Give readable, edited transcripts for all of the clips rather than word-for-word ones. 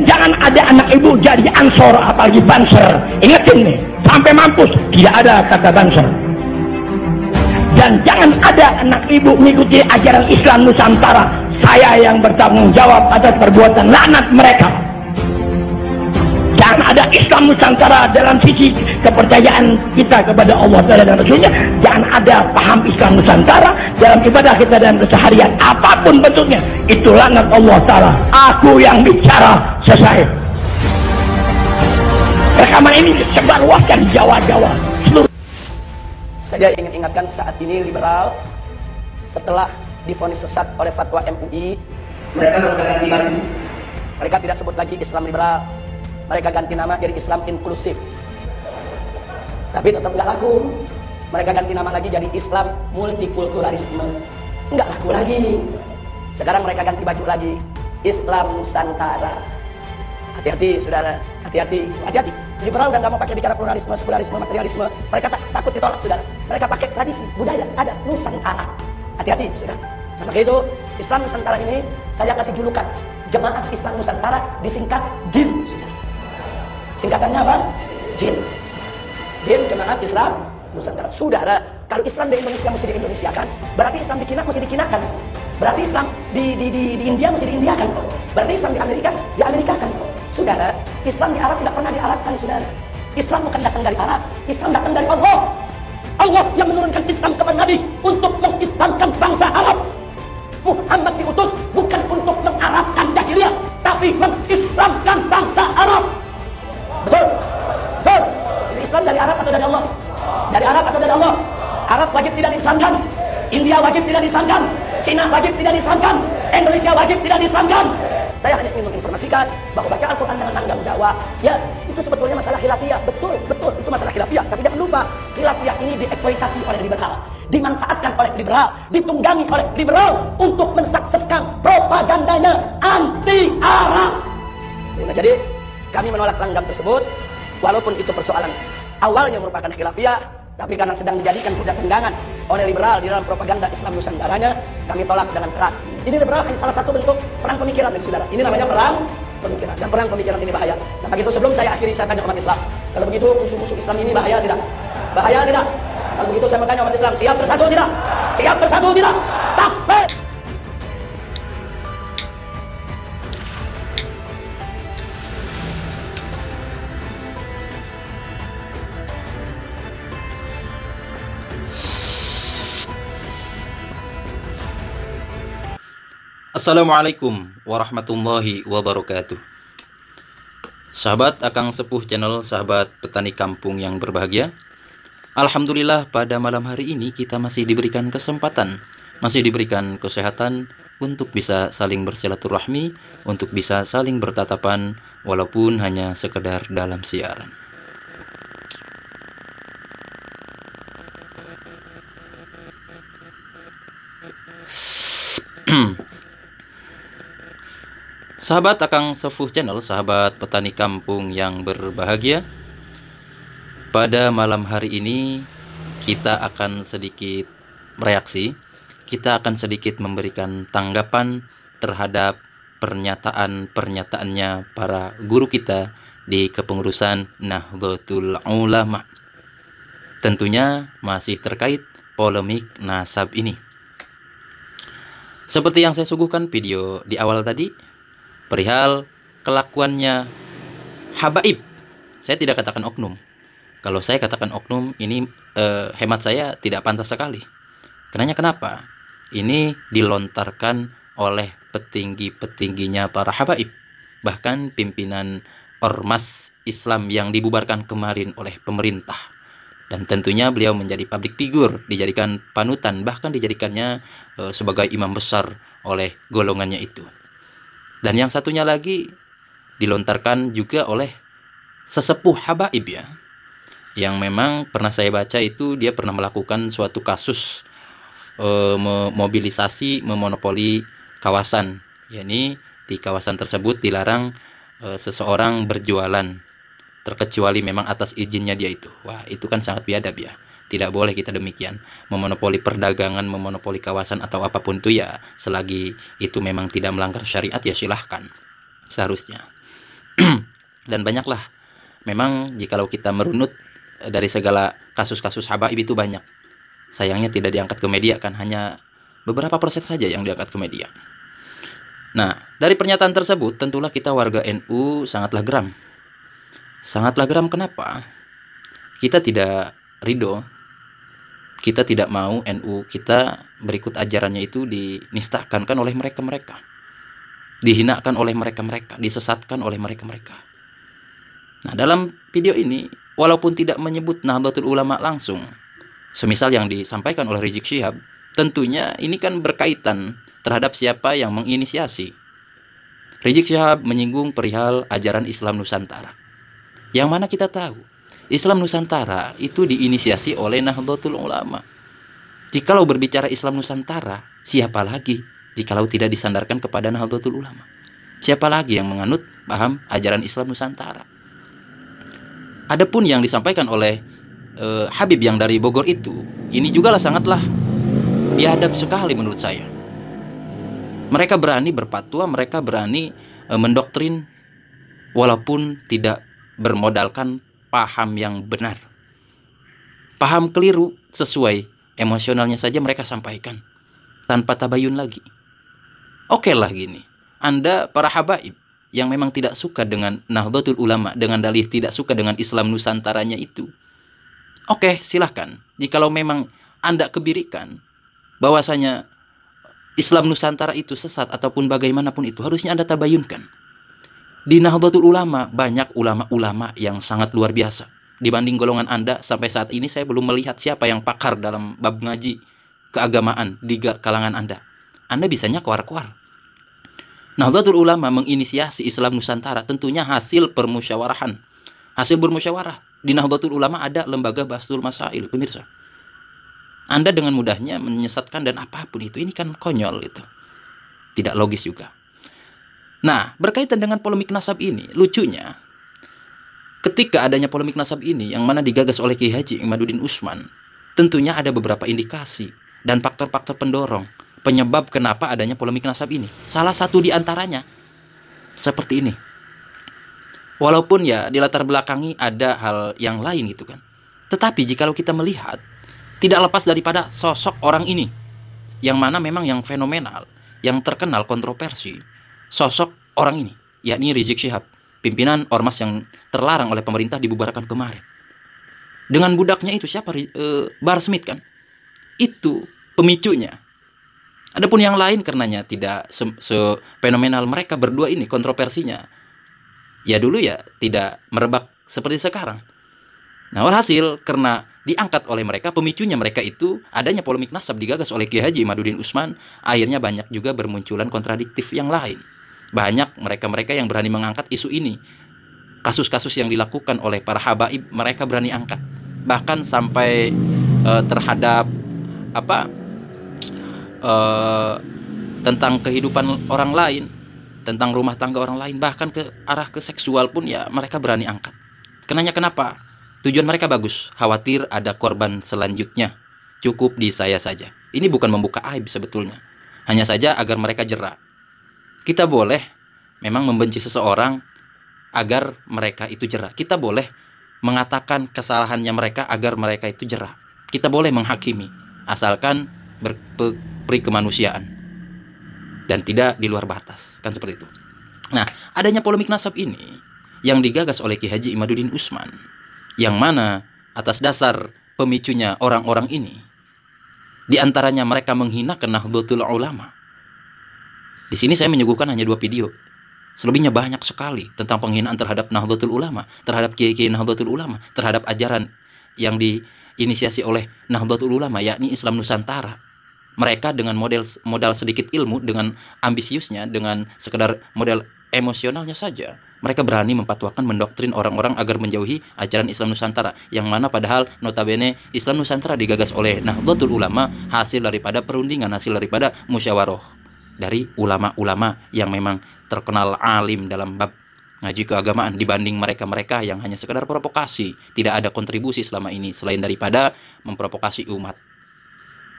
Jangan ada anak ibu jadi ansor apalagi banser. Ingetin nih, sampai mampus tidak ada kata banser. Dan jangan ada anak ibu mengikuti ajaran Islam Nusantara. Saya yang bertanggung jawab atas perbuatan laknat mereka. Jangan ada Islam Nusantara dalam sisi kepercayaan kita kepada Allah dan Rasulnya. Jangan ada paham Islam Nusantara dalam ibadah kita dan keseharian. Apapun bentuknya, itu laknat Allah Ta'ala. Aku yang bicara, selesai. Rekaman ini disebarluaskan di Jawa-Jawa. Saya ingin ingatkan saat ini liberal setelah divonis sesat oleh fatwa MUI, mereka ganti baju. Mereka tidak sebut lagi Islam liberal, mereka ganti nama jadi Islam inklusif. Tapi tetap nggak laku. Mereka ganti nama lagi jadi Islam multikulturalisme. Nggak laku lagi. Sekarang mereka ganti baju lagi Islam Nusantara. Hati-hati saudara, hati-hati, hati-hati. Liberal udah nggak mau pakai bicara pluralisme, sekularisme, materialisme. Mereka takut ditolak saudara. Mereka pakai tradisi, budaya, ada Nusantara. Hati-hati saudara. Nah, maka itu Islam Nusantara ini saya kasih julukan Jemaat Islam Nusantara, disingkat JIN. Singkatannya apa? JIN. JIN, Jemaat Islam Nusantara. Saudara, kalau Islam di Indonesia mesti di-Indonesiakan, berarti Islam di Cina mesti di Cinakan. Berarti Islam di India mesti di Indiakan. Berarti Islam di Amerika di Amerikakan. Saudara, Islam di Arab tidak pernah diarabkan, saudara. Islam bukan datang dari Arab, Islam datang dari Allah. Allah yang menurunkan Islam kepada Nabi untuk mengislamkan bangsa Arab. Muhammad diutus bukan untuk mengarabkan jahiliyah, tapi mengislamkan bangsa Arab. Betul? Betul? Jadi Islam dari Arab atau dari Allah? Dari Arab atau dari Allah? Arab wajib tidak diislamkan, India wajib tidak diislamkan, Cina wajib tidak diislamkan, Indonesia wajib tidak diislamkan. Saya hanya ingin menginformasikan bahwa baca Al-Quran dengan tanggung jawab, ya itu sebetulnya masalah khilafiyah. Betul, betul, itu masalah khilafiyah. Tapi jangan lupa, khilafiyah ini dieksploitasi oleh liberal, dimanfaatkan oleh liberal, ditunggangi oleh liberal untuk mensukseskan propagandanya anti-Arab. Nah, jadi kami menolak langgam tersebut, walaupun itu persoalan awalnya merupakan khilafiyah, tapi karena sedang dijadikan kuda tunggangan oleh liberal di dalam propaganda Islam Nusantaranya, kami tolak dengan keras. Ini liberal hanya salah satu bentuk perang pemikiran dari saudara. Ini namanya perang pemikiran, dan perang pemikiran ini bahaya. Nah, begitu sebelum saya akhiri, saya tanya umat Islam, kalau begitu musuh-musuh Islam ini bahaya tidak? Bahaya tidak? Kalau begitu saya bertanya umat Islam, siap bersatu tidak? Siap bersatu tidak? Takbir! Assalamualaikum warahmatullahi wabarakatuh. Sahabat Akang Sepuh Channel, sahabat petani kampung yang berbahagia. Alhamdulillah pada malam hari ini kita masih diberikan kesempatan, masih diberikan kesehatan untuk bisa saling bersilaturahmi, untuk bisa saling bertatapan walaupun hanya sekedar dalam siaran. Sahabat Akang Sepuh Channel, sahabat petani kampung yang berbahagia. Pada malam hari ini kita akan sedikit bereaksi. Kita akan sedikit memberikan tanggapan terhadap pernyataan-pernyataannya para guru kita di kepengurusan Nahdlatul Ulama. Tentunya masih terkait polemik nasab ini. Seperti yang saya suguhkan video di awal tadi, perihal kelakuannya habaib. Saya tidak katakan oknum. Kalau saya katakan oknum, ini hemat saya tidak pantas sekali. Kenapa? Ini dilontarkan oleh petinggi-petingginya para habaib. Bahkan pimpinan ormas Islam yang dibubarkan kemarin oleh pemerintah. Dan tentunya beliau menjadi public figure, dijadikan panutan, bahkan dijadikannya sebagai imam besar oleh golongannya itu. Dan yang satunya lagi dilontarkan juga oleh sesepuh habaib ya, yang memang pernah saya baca itu dia pernah melakukan suatu kasus memobilisasi, memonopoli kawasan. Yakni di kawasan tersebut dilarang seseorang berjualan, terkecuali memang atas izinnya dia itu. Wah, itu kan sangat biadab ya. Tidak boleh kita demikian, memonopoli perdagangan, memonopoli kawasan atau apapun itu ya, selagi itu memang tidak melanggar syariat ya silahkan, seharusnya. Dan banyaklah. Memang jikalau kita merunut dari segala kasus-kasus habaib itu banyak. Sayangnya tidak diangkat ke media kan, hanya beberapa persen saja yang diangkat ke media. Nah, dari pernyataan tersebut tentulah kita warga NU sangatlah geram. Sangatlah geram kenapa? Kita tidak ridho. Kita tidak mau NU kita berikut ajarannya itu dinistakan kan oleh mereka-mereka. Dihinakan oleh mereka-mereka, disesatkan oleh mereka-mereka. Nah, dalam video ini, walaupun tidak menyebut Nahdlatul Ulama langsung, semisal yang disampaikan oleh Rizik Syihab, tentunya ini kan berkaitan terhadap siapa yang menginisiasi. Rizik Syihab menyinggung perihal ajaran Islam Nusantara. Yang mana kita tahu, Islam Nusantara itu diinisiasi oleh Nahdlatul Ulama. Jikalau berbicara Islam Nusantara, siapa lagi jikalau tidak disandarkan kepada Nahdlatul Ulama? Siapa lagi yang menganut paham ajaran Islam Nusantara? Adapun yang disampaikan oleh Habib yang dari Bogor itu, ini juga sangatlah biadab sekali menurut saya. Mereka berani berfatwa, mereka berani mendoktrin walaupun tidak bermodalkan paham yang benar. Paham keliru sesuai emosionalnya saja mereka sampaikan tanpa tabayun lagi. Oke lah gini, Anda para habaib yang memang tidak suka dengan Nahdlatul Ulama, dengan dalih tidak suka dengan Islam Nusantaranya itu, oke, silahkan. Jikalau memang Anda kebirikan bahwasanya Islam Nusantara itu sesat ataupun bagaimanapun itu, harusnya Anda tabayunkan. Di Nahdlatul Ulama banyak ulama-ulama yang sangat luar biasa. Dibanding golongan Anda, sampai saat ini saya belum melihat siapa yang pakar dalam bab ngaji keagamaan di kalangan Anda. Anda bisanya koar-koar. Nahdlatul Ulama menginisiasi Islam Nusantara tentunya hasil permusyawarahan. Hasil bermusyawarah. Di Nahdlatul Ulama ada lembaga Bahsul Masail, pemirsa. Anda dengan mudahnya menyesatkan dan apapun itu, ini kan konyol itu. Tidak logis juga. Nah, berkaitan dengan polemik nasab ini, lucunya, ketika adanya polemik nasab ini, yang mana digagas oleh Kiai Haji Imaduddin Usman, tentunya ada beberapa indikasi dan faktor-faktor pendorong, penyebab kenapa adanya polemik nasab ini. Salah satu di antaranya, seperti ini. Walaupun ya di latar belakangi ada hal yang lain gitu kan. Tetapi jikalau kita melihat, tidak lepas daripada sosok orang ini, yang mana memang yang fenomenal, yang terkenal kontroversi, sosok orang ini, yakni Rizik Syihab, pimpinan ormas yang terlarang oleh pemerintah dibubarkan kemarin. Dengan budaknya itu siapa? Bahar Smith kan? Itu pemicunya. Adapun yang lain karenanya tidak fenomenal mereka berdua ini kontroversinya. Ya dulu ya tidak merebak seperti sekarang. Nah, walhasil karena diangkat oleh mereka, pemicunya mereka itu adanya polemik nasab digagas oleh Kiai Haji Imaduddin Usman, akhirnya banyak juga bermunculan kontradiktif yang lain. Banyak mereka-mereka yang berani mengangkat isu ini. Kasus-kasus yang dilakukan oleh para habaib mereka berani angkat. Bahkan sampai terhadap tentang kehidupan orang lain, tentang rumah tangga orang lain, bahkan ke arah ke seksual pun ya mereka berani angkat. Kenapa? Tujuan mereka bagus, khawatir ada korban selanjutnya. Cukup di saya saja. Ini bukan membuka aib sebetulnya. Hanya saja agar mereka jera. Kita boleh memang membenci seseorang agar mereka itu jera. Kita boleh mengatakan kesalahannya mereka agar mereka itu jera. Kita boleh menghakimi, asalkan berperi kemanusiaan dan tidak di luar batas, kan seperti itu. Nah, adanya polemik nasab ini yang digagas oleh Kiai Haji Imaduddin Usman, yang mana atas dasar pemicunya orang-orang ini, di antaranya mereka menghinakan Nahdlatul Ulama. Di sini saya menyuguhkan hanya 2 video. Selebihnya banyak sekali tentang penghinaan terhadap Nahdlatul Ulama, terhadap kiai-kiai Nahdlatul Ulama, terhadap ajaran yang diinisiasi oleh Nahdlatul Ulama, yakni Islam Nusantara. Mereka dengan modal sedikit ilmu, dengan ambisiusnya, dengan sekedar modal emosionalnya saja, mereka berani memfatwakan, mendoktrin orang-orang agar menjauhi ajaran Islam Nusantara, yang mana padahal notabene Islam Nusantara digagas oleh Nahdlatul Ulama hasil daripada perundingan, hasil daripada musyawarah dari ulama-ulama yang memang terkenal alim dalam bab ngaji keagamaan, dibanding mereka-mereka yang hanya sekedar provokasi, tidak ada kontribusi selama ini selain daripada memprovokasi umat.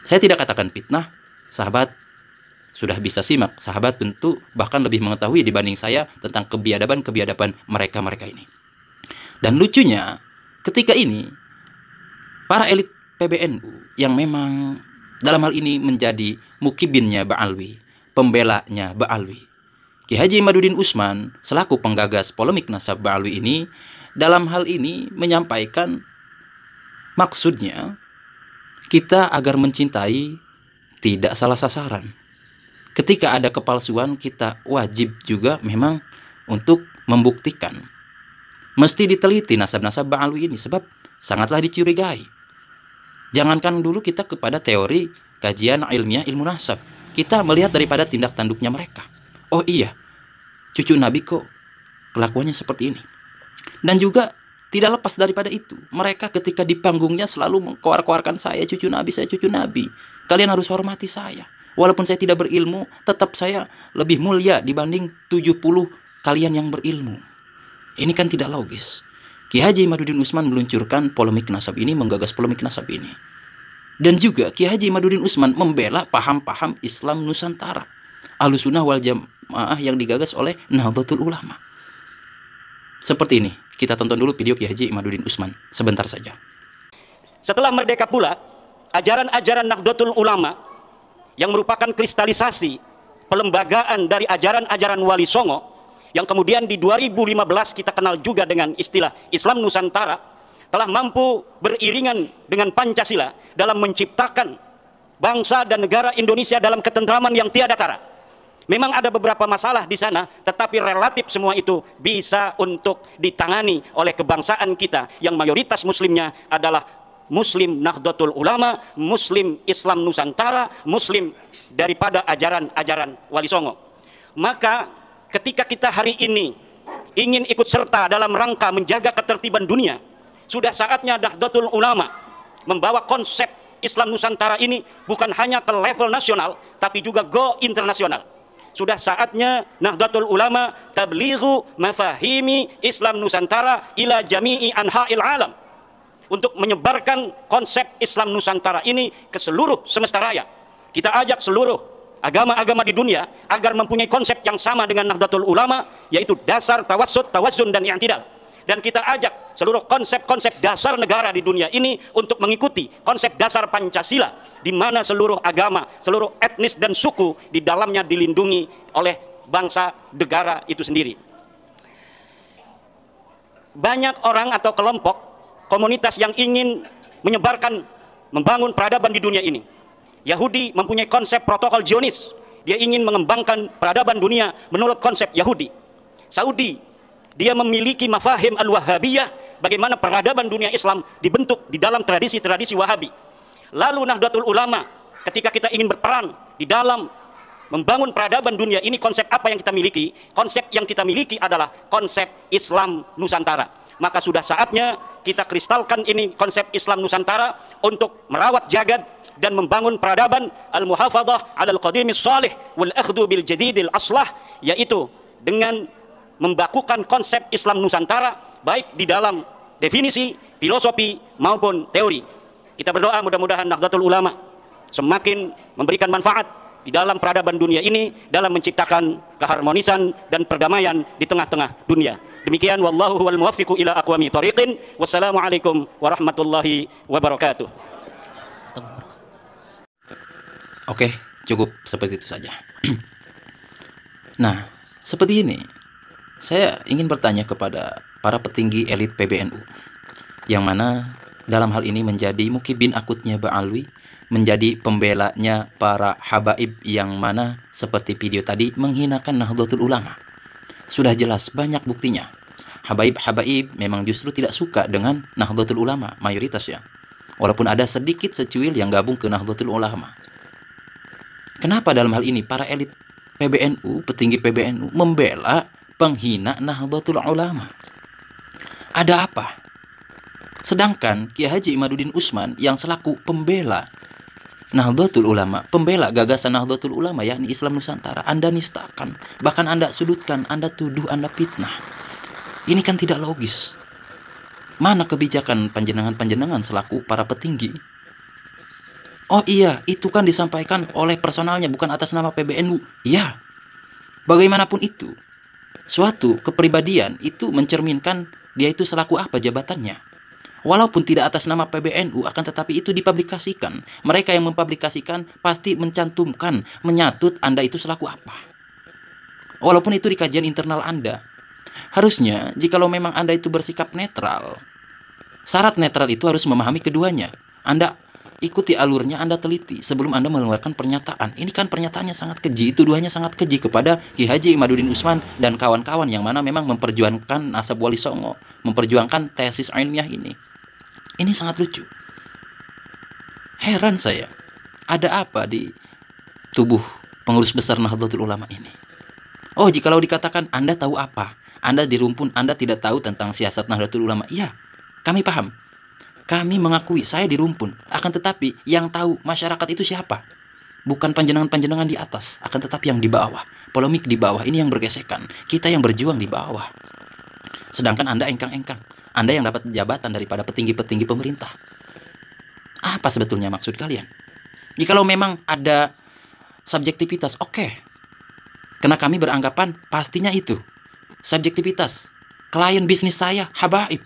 Saya tidak katakan fitnah, sahabat. sudah bisa simak, sahabat tentu bahkan lebih mengetahui dibanding saya tentang kebiadaban-kebiadaban mereka-mereka ini. Dan lucunya, ketika ini para elit PBNU yang memang dalam hal ini menjadi mukibinnya Ba'alwi, pembelanya Ba'alwi, Ki Haji Imaduddin Usman selaku penggagas polemik nasab Ba'alwi ini dalam hal ini menyampaikan maksudnya kita agar mencintai tidak salah sasaran. Ketika ada kepalsuan, kita wajib juga memang untuk membuktikan. Mesti diteliti nasab-nasab Ba'alwi ini sebab sangatlah dicurigai. Jangankan dulu kita kepada teori kajian ilmiah ilmu nasab, kita melihat daripada tindak tanduknya mereka. Oh iya, cucu Nabi kok kelakuannya seperti ini. Dan juga tidak lepas daripada itu, mereka ketika di panggungnya selalu mengkoar-koarkan saya cucu Nabi, saya cucu Nabi. Kalian harus hormati saya. Walaupun saya tidak berilmu, tetap saya lebih mulia dibanding 70 kalian yang berilmu. Ini kan tidak logis. Ki Haji Imaduddin Usman meluncurkan polemik nasab ini, menggagas polemik nasab ini. Dan juga Ki Haji Imaduddin Usman membela paham-paham Islam Nusantara, Ahlussunnah wal Jamaah yang digagas oleh Nahdlatul Ulama. Seperti ini, kita tonton dulu video Ki Haji Imaduddin Usman sebentar saja. Setelah merdeka pula, ajaran-ajaran Nahdlatul Ulama yang merupakan kristalisasi pelembagaan dari ajaran-ajaran Wali Songo yang kemudian di 2015 kita kenal juga dengan istilah Islam Nusantara, telah mampu beriringan dengan Pancasila dalam menciptakan bangsa dan negara Indonesia dalam ketentraman yang tiada tara. Memang ada beberapa masalah di sana, tetapi relatif semua itu bisa untuk ditangani oleh kebangsaan kita yang mayoritas muslimnya adalah Muslim Nahdlatul Ulama, Muslim Islam Nusantara, Muslim daripada ajaran-ajaran Wali Songo. Maka ketika kita hari ini ingin ikut serta dalam rangka menjaga ketertiban dunia, sudah saatnya Nahdlatul Ulama membawa konsep Islam Nusantara ini bukan hanya ke level nasional, tapi juga go internasional. Sudah saatnya Nahdlatul Ulama tablighu mafahimi Islam Nusantara ila jami'i anha'il alam, untuk menyebarkan konsep Islam Nusantara ini ke seluruh semesta raya. Kita ajak seluruh agama-agama di dunia agar mempunyai konsep yang sama dengan Nahdlatul Ulama, yaitu dasar tawassut, tawazun, dan i'tidal. Dan kita ajak seluruh konsep-konsep dasar negara di dunia ini untuk mengikuti konsep dasar Pancasila, di mana seluruh agama, seluruh etnis dan suku di dalamnya dilindungi oleh bangsa negara itu sendiri. Banyak orang atau kelompok komunitas yang ingin menyebarkan, membangun peradaban di dunia ini. Yahudi mempunyai konsep protokol Zionis, dia ingin mengembangkan peradaban dunia menurut konsep Yahudi. Saudi, dia memiliki mafahim al-Wahabiyah, bagaimana peradaban dunia Islam dibentuk di dalam tradisi-tradisi Wahabi. Lalu Nahdlatul Ulama, ketika kita ingin berperan di dalam membangun peradaban dunia ini, konsep apa yang kita miliki? Konsep yang kita miliki adalah konsep Islam Nusantara. Maka sudah saatnya kita kristalkan ini konsep Islam Nusantara untuk merawat jagad dan membangun peradaban al-muhafadhah 'alal qadimis salih wal akhdhu bil jadidil aslah, yaitu dengan membakukan konsep Islam Nusantara baik di dalam definisi, filosofi maupun teori. Kita berdoa mudah-mudahan Nahdlatul Ulama semakin memberikan manfaat di dalam peradaban dunia ini dalam menciptakan keharmonisan dan perdamaian di tengah-tengah dunia. Demikian, wallahu huwal muwaffiqu ila aqwami thoriqin. Wassalamualaikum warahmatullahi wabarakatuh. Oke, cukup seperti itu saja. Nah, seperti ini, saya ingin bertanya kepada para petinggi elit PBNU, yang mana dalam hal ini menjadi mukibin akutnya Ba'alwi, menjadi pembelanya para habaib yang mana seperti video tadi menghinakan Nahdlatul Ulama. Sudah jelas banyak buktinya. Habaib-habaib memang justru tidak suka dengan Nahdlatul Ulama, mayoritas ya. Walaupun ada sedikit secuil yang gabung ke Nahdlatul Ulama. Kenapa dalam hal ini para elit PBNU, petinggi PBNU membela penghina Nahdlatul Ulama? Ada apa? Sedangkan Ki Haji Imaduddin Usman yang selaku pembela Nahdlatul Ulama, pembela gagasan Nahdlatul Ulama yakni Islam Nusantara, Anda nistakan, bahkan Anda sudutkan, Anda tuduh, Anda fitnah. Ini kan tidak logis. Mana kebijakan panjenengan-panjenengan selaku para petinggi? Oh iya, itu kan disampaikan oleh personalnya, bukan atas nama PBNU. Ya, bagaimanapun itu, suatu kepribadian itu mencerminkan dia itu selaku apa jabatannya. Walaupun tidak atas nama PBNU, akan tetapi itu dipublikasikan. Mereka yang mempublikasikan pasti mencantumkan, menyatut Anda itu selaku apa. Walaupun itu di kajian internal Anda. Harusnya, jikalau memang Anda itu bersikap netral, syarat netral itu harus memahami keduanya. Anda ikuti alurnya, Anda teliti sebelum Anda mengeluarkan pernyataan. Ini kan pernyataannya sangat keji, tuduhannya sangat keji kepada Ki Haji Imaduddin Usman dan kawan-kawan yang mana memang memperjuangkan nasab Wali Songo, memperjuangkan tesis ilmiah ini. Ini sangat lucu. Heran saya, ada apa di tubuh pengurus besar Nahdlatul Ulama ini? Oh, jikalau dikatakan Anda tahu apa? Anda di rumpun, Anda tidak tahu tentang siasat Nahdlatul Ulama. Iya, kami paham. Kami mengakui saya di rumpun, akan tetapi yang tahu masyarakat itu siapa? Bukan panjenengan-panjenengan di atas, akan tetapi yang di bawah. Polemik di bawah, ini yang bergesekan. Kita yang berjuang di bawah. Sedangkan Anda engkang-engkang. Anda yang dapat jabatan daripada petinggi-petinggi pemerintah. Apa sebetulnya maksud kalian? Jikalau memang ada subjektivitas, oke. Karena kami beranggapan pastinya itu. Subjektivitas. Klien bisnis saya, habaib.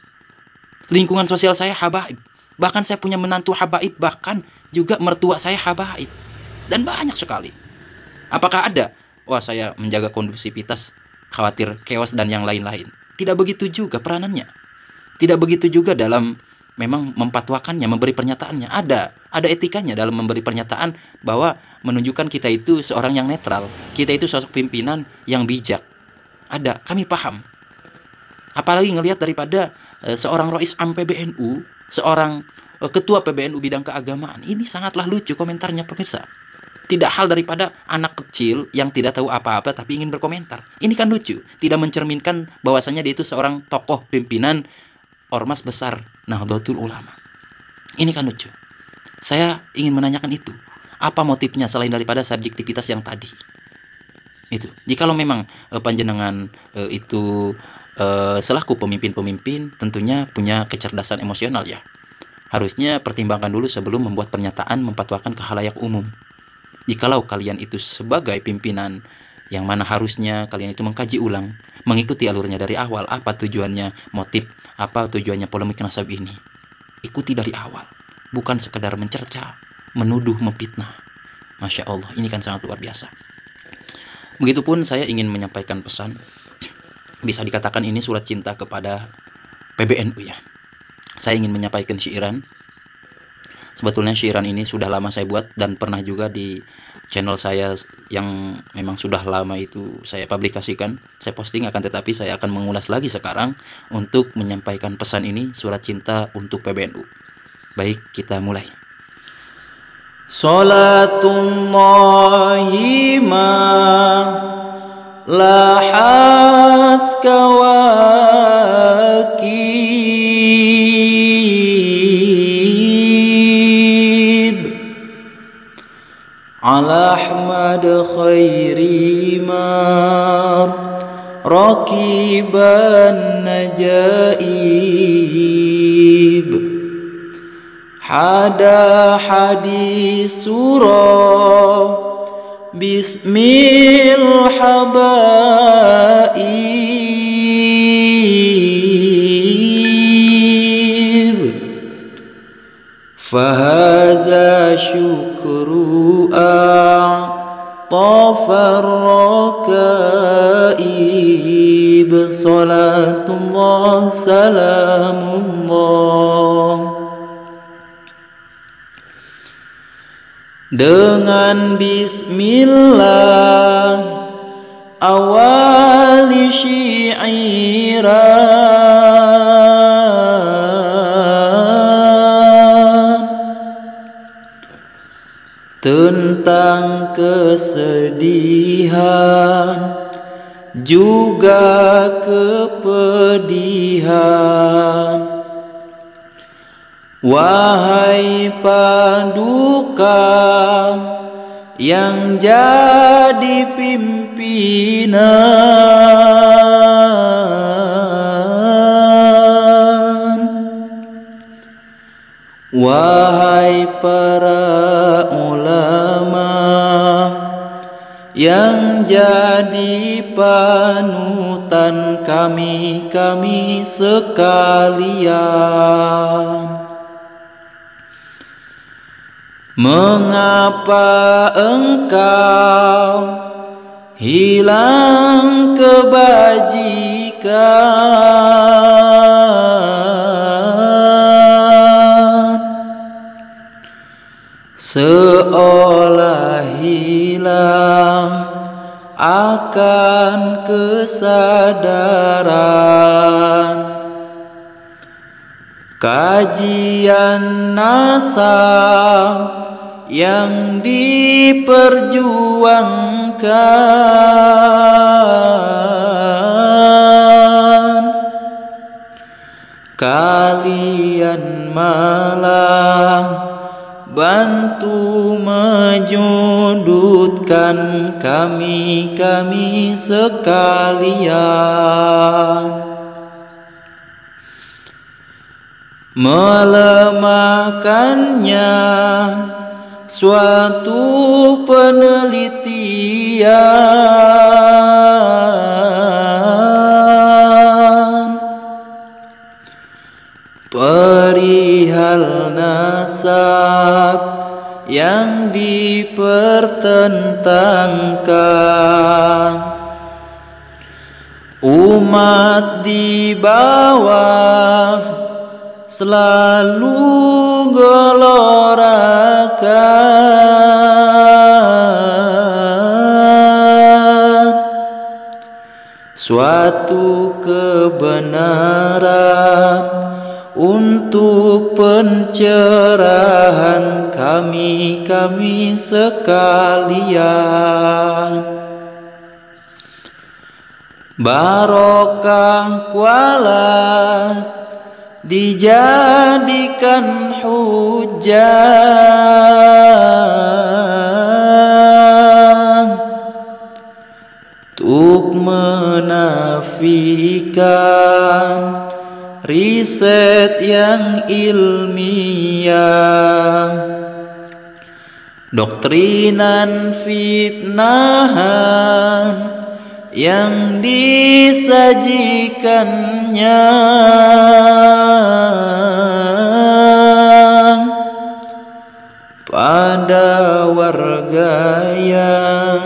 Lingkungan sosial saya habaib. Bahkan saya punya menantu habaib. Bahkan juga mertua saya habaib. Dan banyak sekali. Apakah ada? Wah, saya menjaga kondusivitas, khawatir chaos dan yang lain-lain. Tidak begitu juga peranannya. Tidak begitu juga dalam memang mempatwakannya, memberi pernyataannya. Ada etikanya dalam memberi pernyataan bahwa menunjukkan kita itu seorang yang netral. Kita itu sosok pimpinan yang bijak. Ada, kami paham. Apalagi ngelihat daripada seorang Rois Am PBNU, seorang ketua PBNU bidang keagamaan. Ini sangatlah lucu komentarnya pemirsa. Tidak hal daripada anak kecil yang tidak tahu apa-apa tapi ingin berkomentar. Ini kan lucu. Tidak mencerminkan bahwasanya dia itu seorang tokoh pimpinan ormas besar Nahdlatul Ulama. Ini kan lucu. Saya ingin menanyakan itu. Apa motifnya selain daripada subjektivitas yang tadi? Itu. Jikalau memang panjenengan itu selaku pemimpin-pemimpin tentunya punya kecerdasan emosional ya. Harusnya pertimbangkan dulu sebelum membuat pernyataan mempatwakan ke khalayak umum. Jikalau kalian itu sebagai pimpinan yang mana harusnya kalian itu mengkaji ulang, mengikuti alurnya dari awal, apa tujuannya, motif, apa tujuannya polemik nasab ini. Ikuti dari awal, bukan sekedar mencerca, menuduh, memfitnah. Masya Allah, ini kan sangat luar biasa. Begitupun saya ingin menyampaikan pesan. Bisa dikatakan ini surat cinta kepada PBNU ya. Saya ingin menyampaikan syairan. Sebetulnya syairan ini sudah lama saya buat dan pernah juga di channel saya yang memang sudah lama itu saya publikasikan, saya posting, akan tetapi saya akan mengulas lagi sekarang untuk menyampaikan pesan ini, surat cinta untuk PBNU. Baik, kita mulai. Salatullahi ma lahat kawakib ala Ahmad khairi mar rakiban najaib hada hadis surah Bismil habaib fahaza syukru a'tafar rakaib salatullah salamullah. Dengan bismillah awali syi'iran tentang kesedihan juga kepedihan. Wahai paduka yang jadi pimpinan, wahai para yang jadi panutan kami sekalian. Mengapa engkau hilang kebajikan, seolah hilang akan kesadaran. Kajian nasab yang diperjuangkan, kalian malah bantu menyudutkan kami sekalian, melemahkannya suatu penelitian perihal nasab yang dipertentangkan. Umat di bawah selalu gelorakan suatu kebenaran untuk pencerahan kami sekalian. Barokah kualat dijadikan hujah untuk menafikan riset yang ilmiah, doktrinan fitnahan yang disajikannya pada warga yang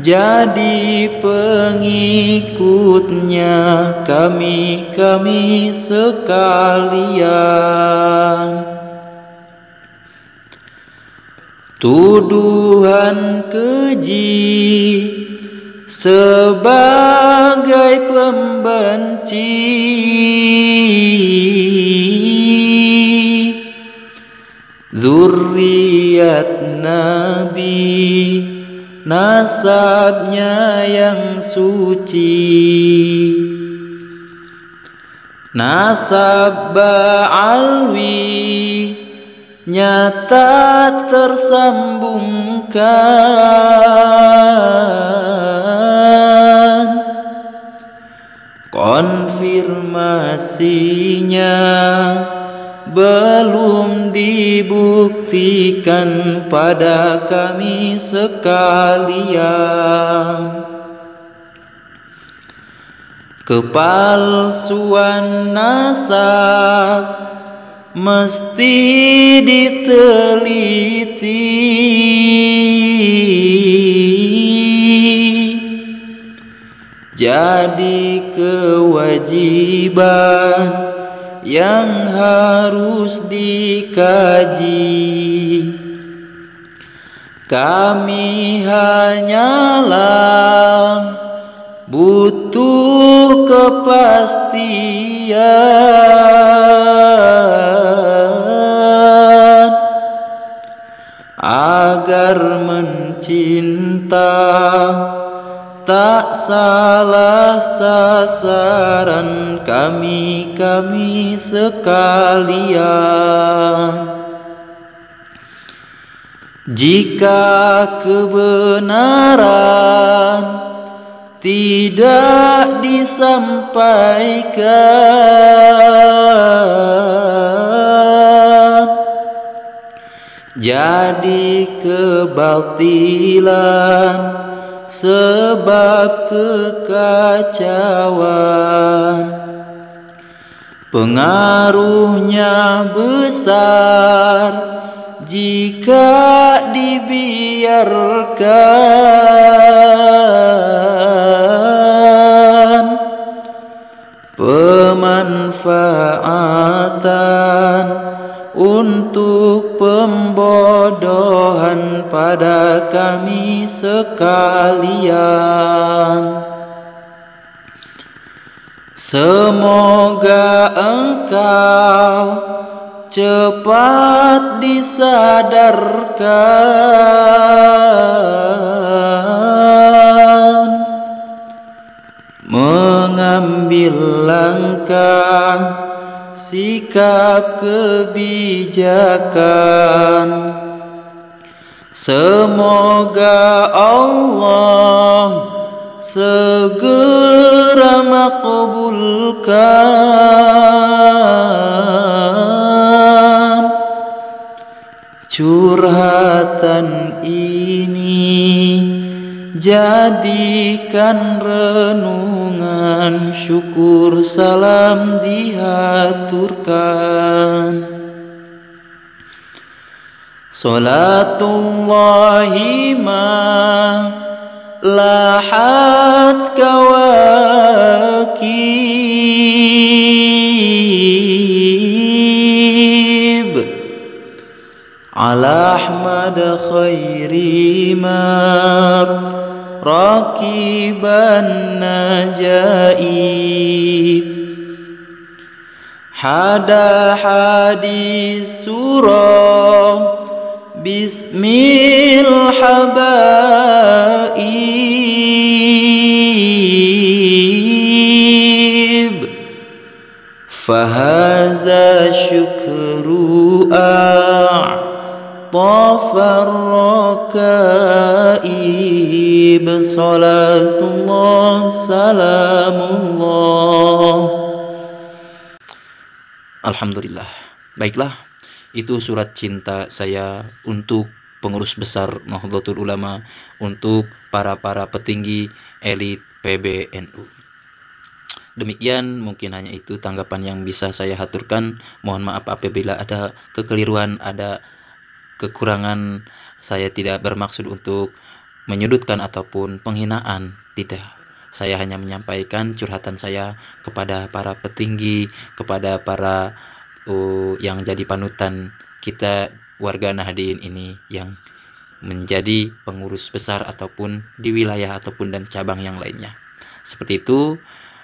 jadi pengikutnya kami sekalian. Tuduhan keji sebagai pembenci, zuriat Nabi nasabnya yang suci, nasab Ba'alwi nyata tersambungkan, konfirmasinya belum dibuktikan pada kami sekalian. Kepalsuan nasab mesti diteliti, jadi kewajiban yang harus dikaji. Kami hanyalah butuh kepastian agar mencinta tak salah sasaran kami sekalian. Jika kebenaran tidak disampaikan, jadi kebatilan sebab kekacauan. Pengaruhnya besar jika dibiarkan. Pemanfaatan untuk pembodohan pada kami sekalian. Semoga engkau cepat disadarkan, mengambil langkah sikap kebijakan. Semoga Allah segera makbulkan curhatan ini, jadikan renungan, syukur salam dihaturkan. Salatullahi ma lahat kawakib ala Ahmad khairi mar rakiban najaib. Hada hadis surah bismil habaib. Fahaza syukru a'tafar rakaib. Salatullah salamullah. Alhamdulillah. Baiklah, itu surat cinta saya untuk pengurus besar Nahdlatul Ulama, untuk para petinggi elit PBNU. Demikian, mungkin hanya itu tanggapan yang bisa saya haturkan. Mohon maaf apabila ada kekeliruan, ada kekurangan. Saya tidak bermaksud untuk menyudutkan ataupun penghinaan, tidak. Saya hanya menyampaikan curhatan saya kepada para petinggi, kepada para yang jadi panutan kita warga Nahdien ini, yang menjadi pengurus besar ataupun di wilayah ataupun dan cabang yang lainnya. Seperti itu.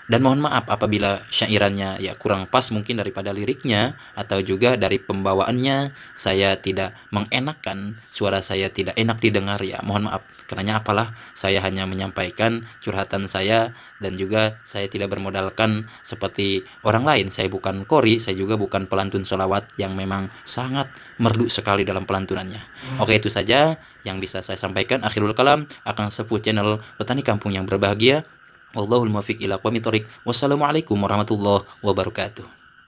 Dan mohon maaf apabila syairannya ya kurang pas mungkin daripada liriknya, atau juga dari pembawaannya saya tidak mengenakan, suara saya tidak enak didengar, ya mohon maaf. Karena apalah, saya hanya menyampaikan curhatan saya, dan juga saya tidak bermodalkan seperti orang lain. Saya bukan qori, saya juga bukan pelantun sholawat yang memang sangat merdu sekali dalam pelantunannya. Oke, itu saja yang bisa saya sampaikan. Akhirul kalam, Akang Sepuh channel Petani Kampung yang berbahagia. Wallahul muwaffiq ila aqwamit thoriq. Wassalamualaikum warahmatullahi wabarakatuh.